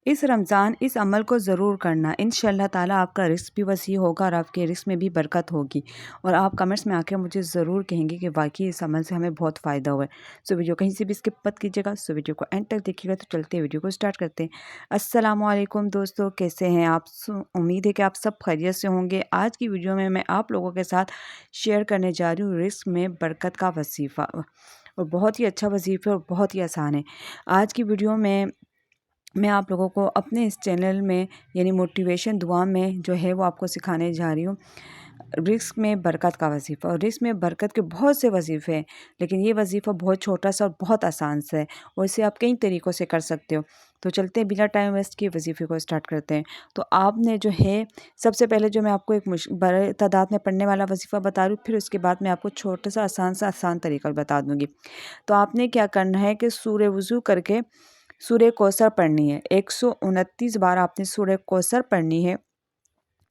इस रमज़ान इस अमल को ज़रूर करना, इंशाअल्लाह ताला आपका रिस्क भी वसी होगा और आपके रिस्क में भी बरकत होगी। और आप कमेंट्स में आके मुझे ज़रूर कहेंगे कि वाकई इस अमल से हमें बहुत फ़ायदा हुआ है। सो वीडियो कहीं से भी स्किप मत कीजिएगा, सो वीडियो को एंड तक देखिएगा। तो चलते हैं वीडियो को स्टार्ट करते हैं। अस्सलामु अलैकुम दोस्तों, कैसे हैं आप? उम्मीद है कि आप सब खैरियत से होंगे। आज की वीडियो में मैं आप लोगों के साथ शेयर करने जा रही हूँ रिस्क में बरकत का वजीफ़ा, और बहुत ही अच्छा वजीफ़ा है और बहुत ही आसान है। आज की वीडियो में मैं आप लोगों को अपने इस चैनल में यानी मोटिवेशन दुआ में जो है वो आपको सिखाने जा रही हूँ रिस्क में बरकत का वजीफ़ा। और रिस्क में बरकत के बहुत से वजीफ़े हैं, लेकिन ये वजीफ़ा बहुत छोटा सा और बहुत आसान सा है, और इसे आप कई तरीक़ों से कर सकते हो। तो चलते हैं बिना टाइम वेस्ट किए वजीफ़े को स्टार्ट करते हैं। तो आपने जो है सबसे पहले जो मैं आपको एक बड़े तादाद में पढ़ने वाला वजीफ़ा बता रही हूँ, फिर उसके बाद मैं आपको छोटा सा आसान तरीका बता दूँगी। तो आपने क्या करना है कि सूरह वज़ू करके सूरह कौसर पढ़नी है। 129 बार आपने सूरह कौसर पढ़नी है।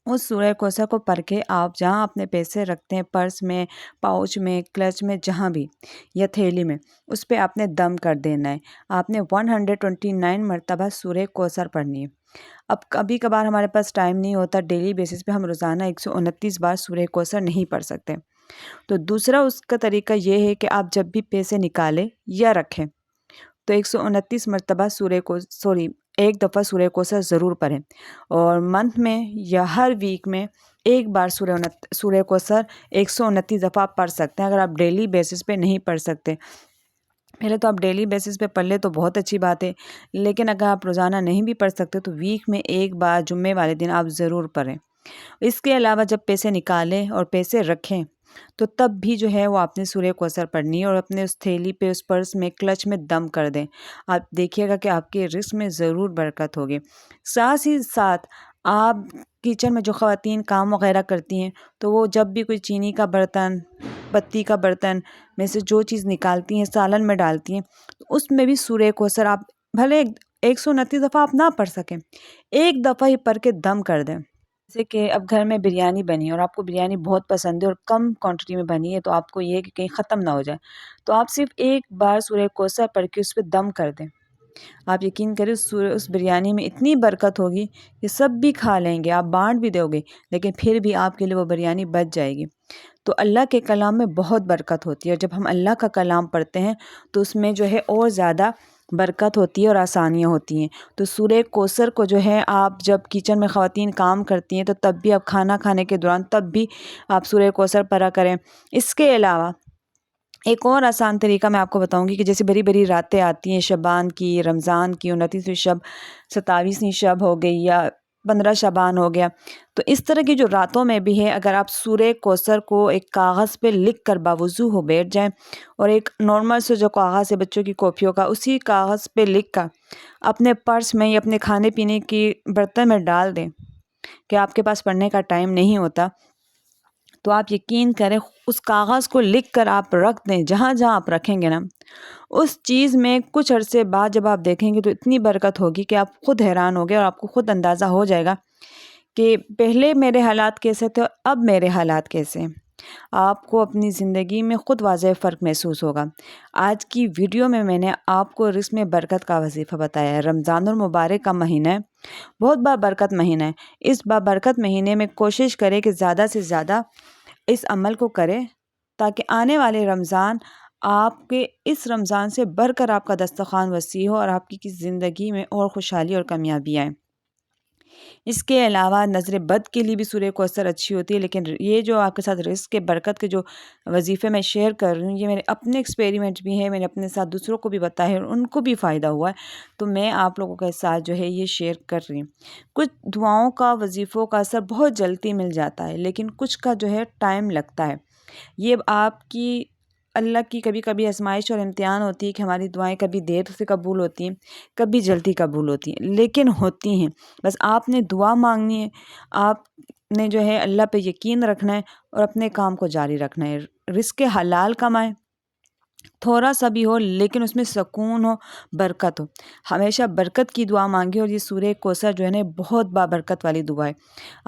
उस सूरह कौसर को पढ़ के आप जहाँ अपने पैसे रखते हैं, पर्स में, पाउच में, क्लच में, जहाँ भी, या थैली में, उस पे आपने दम कर देना है। आपने 129 मरतबा सूरह कौसर पढ़नी है। अब कभी कभार हमारे पास टाइम नहीं होता, डेली बेसिस पे हम रोज़ाना 129 बार सूरह कौसर नहीं पढ़ सकते। तो दूसरा उसका तरीका ये है कि आप जब भी पैसे निकालें या रखें तो 129 मरतबा एक दफ़ा सूरह कौसर ज़रूर पढ़ें। और मंथ में या हर वीक में एक बार सूरह कौसर 129 दफ़ा आप पढ़ सकते हैं, अगर आप डेली बेसिस पे नहीं पढ़ सकते। पहले तो आप डेली बेसिस पे पढ़ ले तो बहुत अच्छी बात है, लेकिन अगर आप रोज़ाना नहीं भी पढ़ सकते तो वीक में एक बार जुम्मे वाले दिन आप ज़रूर पढ़ें। इसके अलावा जब पैसे निकालें और पैसे रखें तो तब भी जो है वो आपने सूरह कौसर पढ़नी है, और अपने उस थैली पे, उस पर्स में, क्लच में दम कर दें। आप देखिएगा कि आपके रिस्क में ज़रूर बरकत होगी। साथ ही साथ आप किचन में जो ख़वातीन काम वगैरह करती हैं, तो वो जब भी कोई चीनी का बर्तन, पत्ती का बर्तन में से जो चीज़ निकालती हैं, सालन में डालती हैं, तो उसमें भी सूरह कौसर आप भले 129 दफ़ा आप ना पढ़ सकें, एक दफ़ा ही पढ़ के दम कर दें। जैसे कि अब घर में बिरयानी बनी और आपको बिरयानी बहुत पसंद है और कम क्वांटिटी में बनी है, तो आपको ये है कि कहीं ख़त्म ना हो जाए, तो आप सिर्फ एक बार सूरह कौसर पढ़ के उस पे दम कर दें। आप यकीन करें उस बिरयानी में इतनी बरकत होगी कि सब भी खा लेंगे, आप बांट भी दोगे, लेकिन फिर भी आपके लिए वो बिरयानी बच जाएगी। तो अल्लाह के कलाम में बहुत बरकत होती है, और जब हम अल्लाह का कलाम पढ़ते हैं तो उसमें जो है और ज़्यादा बरकत होती है और आसानियाँ होती हैं। तो सूरह कौसर को जो है आप जब किचन में ख़वातीन काम करती हैं तो तब भी, आप खाना खाने के दौरान तब भी आप सूरह कौसर पढ़ा करें। इसके अलावा एक और आसान तरीका मैं आपको बताऊंगी कि जैसे बड़ी बड़ी रातें आती हैं, शबान की, रमज़ान की 29वीं शब, 27वीं शब हो गई, या 15 शबान हो गया, तो इस तरह की जो रातों में भी है, अगर आप सूरह कौसर को एक कागज़ पे लिख कर बावुज़ू हो बैठ जाएं, और एक नॉर्मल से जो कागज़ है बच्चों की कॉपियों का, उसी कागज़ पे लिख कर अपने पर्स में या अपने खाने पीने की बर्तन में डाल दें, कि आपके पास पढ़ने का टाइम नहीं होता, तो आप यकीन करें उस कागज़ को लिख कर आप रख दें, जहाँ जहाँ आप रखेंगे ना, उस चीज़ में कुछ अरसे बाद जब आप देखेंगे तो इतनी बरकत होगी कि आप खुद हैरान होगे, और आपको खुद अंदाज़ा हो जाएगा कि पहले मेरे हालात कैसे थे और अब मेरे हालात कैसे हैं। आपको अपनी ज़िंदगी में खुद वाज़ेह फ़र्क महसूस होगा। आज की वीडियो में मैंने आपको रिस्क में बरकत का वजीफ़ा बताया है। रमज़ानुल मुबारक का महीना है, बहुत बाबरकत महीना है। इस बाबरकत महीने में कोशिश करें कि ज़्यादा से ज़्यादा इस अमल को करें, ताकि आने वाले रमज़ान आपके इस रमज़ान से बढ़कर आपका दस्तरख़्वान वसी हो, और आपकी ज़िंदगी में और खुशहाली और कामयाबी आए। इसके अलावा नज़र बद के लिए भी सूरह कौसर अच्छी होती है, लेकिन ये जो आपके साथ रिस्क के बरकत के जो वजीफ़े मैं शेयर कर रही हूँ, ये मेरे अपने एक्सपेरिमेंट भी हैं, मैंने अपने साथ दूसरों को भी बताया है और उनको भी फ़ायदा हुआ है, तो मैं आप लोगों के साथ जो है ये शेयर कर रही हूँ। कुछ दुआओं का, वजीफ़ों का असर बहुत जल्दी मिल जाता है, लेकिन कुछ का जो है टाइम लगता है। ये आपकी अल्लाह की कभी कभी आजमाइश और इम्तिहान होती है कि हमारी दुआएं कभी देर से कबूल होती हैं, कभी जल्दी कबूल होती हैं, लेकिन होती हैं। बस आपने दुआ मांगनी है, आपने जो है अल्लाह पे यकीन रखना है और अपने काम को जारी रखना है। रिज़्क़ हलाल कमाएं, थोड़ा सा भी हो, लेकिन उसमें सुकून हो, बरकत हो। हमेशा बरकत की दुआ मांगे, और ये सूरह कौसर जो है ना, बहुत बाबरकत वाली दुआ है।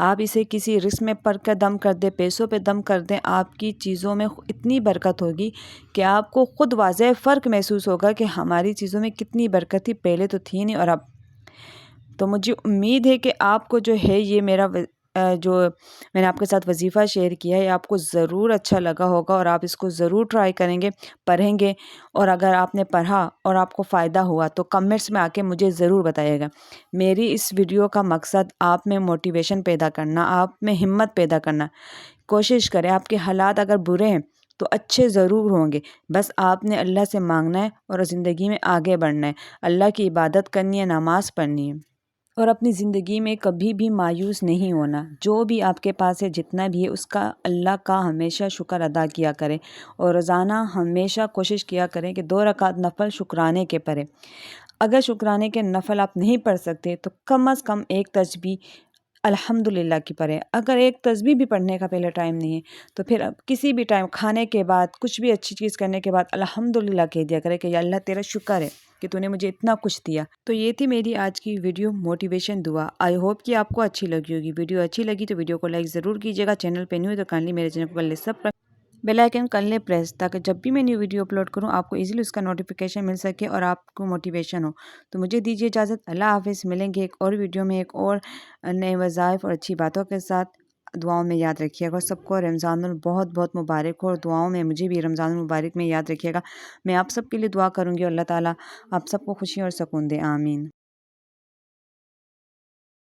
आप इसे किसी रिस्क में पढ़ कर दम कर दें, पैसों पे दम कर दें, आपकी चीज़ों में इतनी बरकत होगी कि आपको खुद वाज़ेह फ़र्क महसूस होगा कि हमारी चीज़ों में कितनी बरकत थी, पहले तो थी नहीं और अब। تو مجھے امید ہے کہ آپ کو جو ہے یہ میرا جو میں نے آپ کے ساتھ وظیفہ شیئر کیا ہے، یہ آپ کو ضرور اچھا لگا ہوگا اور آپ اس کو ضرور ٹرائی کریں گے، پڑھیں گے، اور اگر آپ نے پڑھا اور آپ کو فائدہ ہوا تو کمنٹس میں آ کے مجھے ضرور بتائیے گا۔ میری اس ویڈیو کا مقصد آپ میں موٹیویشن پیدا کرنا، آپ میں ہمت پیدا کرنا۔ کوشش کریں، آپ کے حالات اگر برے ہیں تو اچھے ضرور ہوں گے، بس آپ نے اللہ سے مانگنا ہے اور زندگی میں آگے بڑھنا ہے، اللہ کی عبادت کرنی ہے، نماز پڑھنی ہے، اور اپنی زندگی میں کبھی بھی مایوس نہیں ہونا۔ جو بھی آپ کے پاس ہے، جتنا بھی ہے، اس کا اللہ کا ہمیشہ شکر ادا کیا کریں، اور روزانہ ہمیشہ کوشش کیا کریں کہ 2 رکعت نفل شکرانے کے پڑھیں۔ اگر شکرانے کے نفل آپ نہیں پڑھ سکتے تو کم از کم ایک تسبیح الحمدللہ کی پڑھیں۔ اگر ایک تسبیح بھی پڑھنے کا پہلے ٹائم نہیں ہے تو پھر اب کسی بھی ٹائم کھانے کے بعد، کچھ بھی اچھی چیز کرنے کے بعد الحمدللہ کہہ دیا کرے کہ یا اللہ تیرا شکر ہے کہ تو نے مجھے اتنا کچھ دیا۔ تو یہ تھی میری آج کی ویڈیو موٹیویشن دعا۔ آئی ہوپ کہ آپ کو اچھی لگی ہوگی۔ ویڈیو اچھی لگی تو ویڈیو کو لائک ضرور کیجیے گا۔ چینل پہ نیو تو کائنڈلی میرے چینل کو کر لیں سبسکرائب، بیل آئیکن کر لیں پریس، تاکہ جب بھی میں نیو ویڈیو اپلوڈ کروں آپ کو ایزیلی اس کا نوٹیفیکیشن مل سکے اور آپ کو موٹیویشن ہو۔ تو مجھے دیجیے اجازت، اللہ حافظ۔ ملیں گے ایک اور ویڈیو میں، ایک اور نئے وظائف اور اچھی باتوں کے ساتھ۔ دعاؤں میں یاد رکھیے گا سب کو رمضان بہت بہت مبارک ہو، اور دعاؤں میں مجھے بھی رمضان المبارک میں یاد رکھیے گا۔ میں آپ سب کے لیے دعا کروں گی، اور اللہ تعالیٰ آپ سب کو خوشی اور سکون دے، آمین۔